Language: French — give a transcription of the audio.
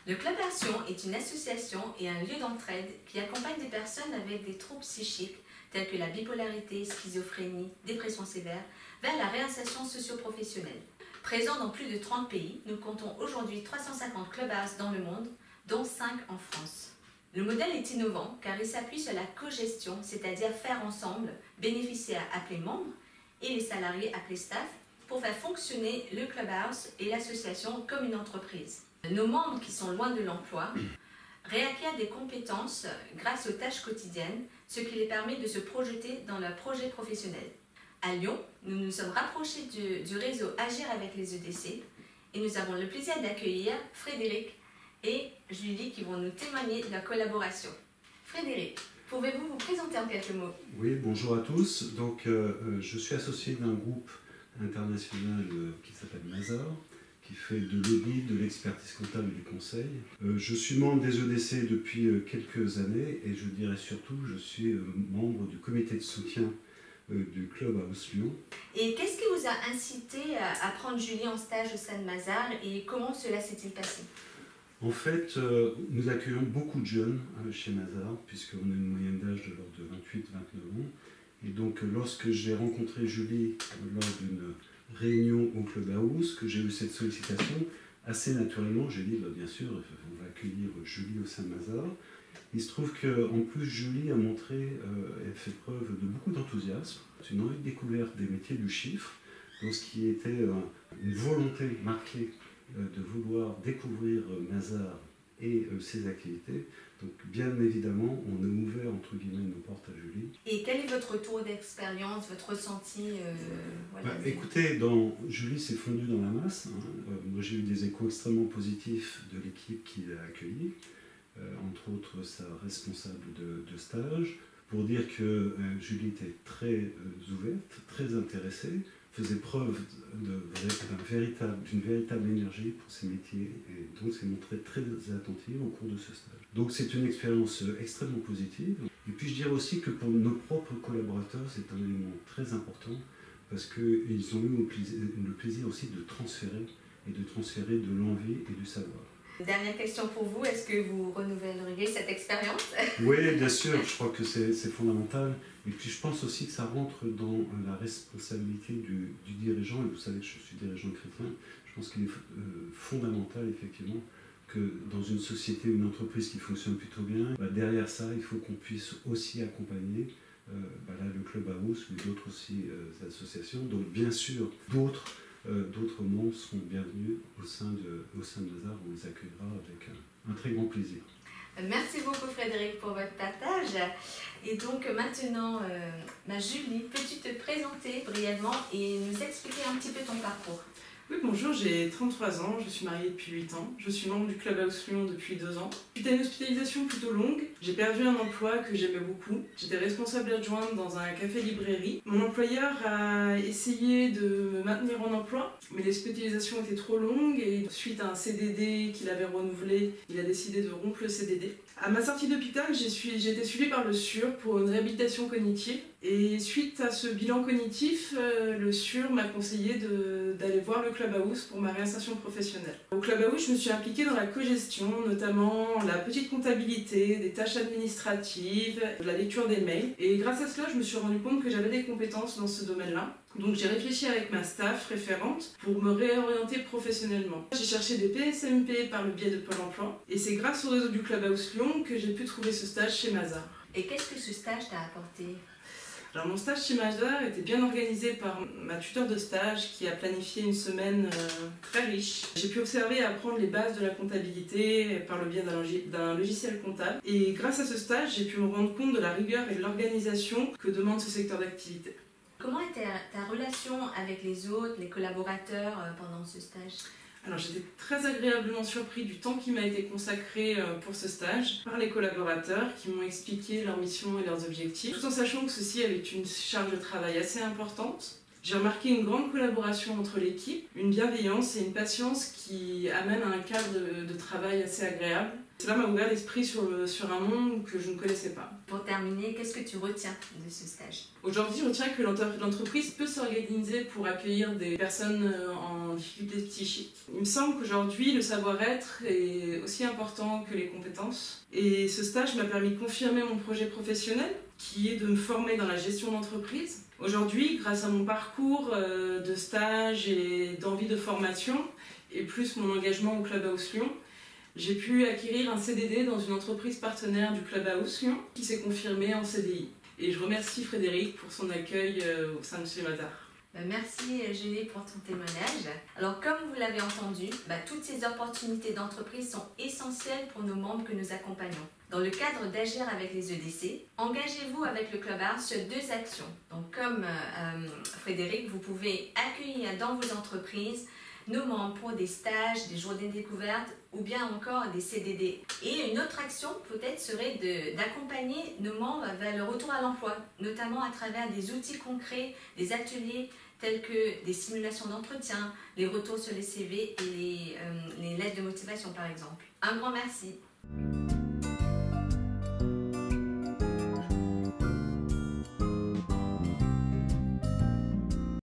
Le Club Action est une association et un lieu d'entraide qui accompagne des personnes avec des troubles psychiques tels que la bipolarité, schizophrénie, dépression sévère, vers la réinsertion socio-professionnelle. Présent dans plus de 30 pays, nous comptons aujourd'hui 350 clubhouses dans le monde, dont 5 en France. Le modèle est innovant car il s'appuie sur la cogestion, c'est-à-dire faire ensemble, bénéficiaires appelés membres et les salariés appelés staff, pour faire fonctionner le clubhouse et l'association comme une entreprise. Nos membres qui sont loin de l'emploi réacquièrent des compétences grâce aux tâches quotidiennes, ce qui les permet de se projeter dans leur projet professionnel. À Lyon, nous nous sommes rapprochés du réseau Agir avec les EDC et nous avons le plaisir d'accueillir Frédéric et Julie qui vont nous témoigner de leur collaboration. Frédéric, pouvez-vous vous présenter en quelques mots? Oui, bonjour à tous. Donc, je suis associé d'un groupe international qui s'appelle Mazar, qui fait de l'audit, de l'expertise comptable et du conseil. Je suis membre des EDC depuis quelques années et je dirais surtout je suis membre du comité de soutien du Clubhouse Lyon. Et qu'est-ce qui vous a incité à prendre Julie en stage au sein de Mazar et comment cela s'est-il passé? En fait, nous accueillons beaucoup de jeunes chez Mazar, puisqu'on a une moyenne d'âge de l'ordre de 28-29 ans. Et donc, lorsque j'ai rencontré Julie lors d'une réunion au Clubhouse, que j'ai eu cette sollicitation, assez naturellement, j'ai dit, bien sûr, on va accueillir Julie au sein de Mazar. Il se trouve qu'en plus, Julie a montré, elle fait preuve de beaucoup d'enthousiasme, une envie de découverte des métiers du chiffre, donc ce qui était une volonté marquée de vouloir découvrir Mazar et ses activités. Donc bien évidemment, on a ouvert entre guillemets nos portes à Julie. Et quel est votre retour d'expérience, votre ressenti Écoutez, Julie s'est fondue dans la masse. Moi j'ai eu des échos extrêmement positifs de l'équipe qui l'a accueillie, entre autres sa responsable de stage, pour dire que Julie était très ouverte, très intéressée, faisait preuve d'une véritable énergie pour ses métiers et donc s'est montrée très attentive au cours de ce stage. Donc c'est une expérience extrêmement positive. Et puis je dirais aussi que pour nos propres collaborateurs, c'est un élément très important parce qu'ils ont eu le plaisir aussi de transférer de l'envie et du savoir. Dernière question pour vous, est-ce que vous renouvelleriez cette expérience? Oui, bien sûr, je crois que c'est fondamental. Et puis je pense aussi que ça rentre dans la responsabilité du dirigeant, et vous savez que je suis dirigeant chrétien, je pense qu'il est fondamental effectivement que dans une société ou une entreprise qui fonctionne plutôt bien, derrière ça, il faut qu'on puisse aussi accompagner le Clubhouse ou d'autres aussi associations. Donc bien sûr, d'autres membres seront bienvenus au sein de Mazar, on les accueillera avec un très grand plaisir. Merci beaucoup Frédéric pour votre partage. Et donc maintenant, Julie, peux-tu te présenter brièvement et nous expliquer un petit peu ton parcours? Oui, bonjour, j'ai 33 ans, je suis mariée depuis 8 ans. Je suis membre du Clubhouse Lyon depuis 2 ans. Suite à une hospitalisation plutôt longue, j'ai perdu un emploi que j'aimais beaucoup. J'étais responsable adjointe dans un café-librairie. Mon employeur a essayé de me maintenir en emploi, mais l'hospitalisation était trop longue et suite à un CDD qu'il avait renouvelé, il a décidé de rompre le CDD. À ma sortie d'hôpital, j'ai été suivie par le SUR pour une réhabilitation cognitive. Et suite à ce bilan cognitif, le SUR m'a conseillé d'aller voir le Clubhouse pour ma réinsertion professionnelle. Au Clubhouse, je me suis impliquée dans la cogestion, notamment la petite comptabilité, des tâches administratives, de la lecture des mails. Et grâce à cela, je me suis rendu compte que j'avais des compétences dans ce domaine-là. Donc j'ai réfléchi avec ma staff référente pour me réorienter professionnellement. J'ai cherché des PSMP par le biais de Pôle emploi et c'est grâce au réseau du Clubhouse Lyon que j'ai pu trouver ce stage chez Mazar. Et qu'est-ce que ce stage t'a apporté? Alors mon stage chez Mazar était bien organisé par ma tuteur de stage qui a planifié une semaine très riche. J'ai pu observer et apprendre les bases de la comptabilité par le biais d'un logiciel comptable. Et grâce à ce stage, j'ai pu me rendre compte de la rigueur et de l'organisation que demande ce secteur d'activité. Comment était ta relation avec les autres, les collaborateurs pendant ce stage? Alors j'étais très agréablement surpris du temps qui m'a été consacré pour ce stage par les collaborateurs qui m'ont expliqué leur mission et leurs objectifs, tout en sachant que ceci avait une charge de travail assez importante. J'ai remarqué une grande collaboration entre l'équipe, une bienveillance et une patience qui amènent à un cadre de travail assez agréable. Cela m'a ouvert l'esprit sur un monde que je ne connaissais pas. Pour terminer, qu'est-ce que tu retiens de ce stage? Aujourd'hui, je retiens que l'entreprise peut s'organiser pour accueillir des personnes en difficulté psychique. Il me semble qu'aujourd'hui, le savoir-être est aussi important que les compétences. Et ce stage m'a permis de confirmer mon projet professionnel, qui est de me former dans la gestion d'entreprise. Aujourd'hui, grâce à mon parcours de stage et d'envie de formation, et plus mon engagement au Clubhouse Lyon, j'ai pu acquérir un CDD dans une entreprise partenaire du Clubhouse Lyon qui s'est confirmée en CDI. Et je remercie Frédéric pour son accueil au sein de chez Mazar. Merci Julie pour ton témoignage. Alors comme vous l'avez entendu, toutes ces opportunités d'entreprise sont essentielles pour nos membres que nous accompagnons. Dans le cadre d'Agir avec les EDC, engagez-vous avec le Clubhouse sur 2 actions. Donc comme Frédéric, vous pouvez accueillir dans vos entreprises nos membres pour des stages, des journées découvertes ou bien encore des CDD. Et une autre action peut-être serait d'accompagner nos membres vers le retour à l'emploi, notamment à travers des outils concrets, des ateliers tels que des simulations d'entretien, les retours sur les CV et les lettres de motivation par exemple. Un grand merci.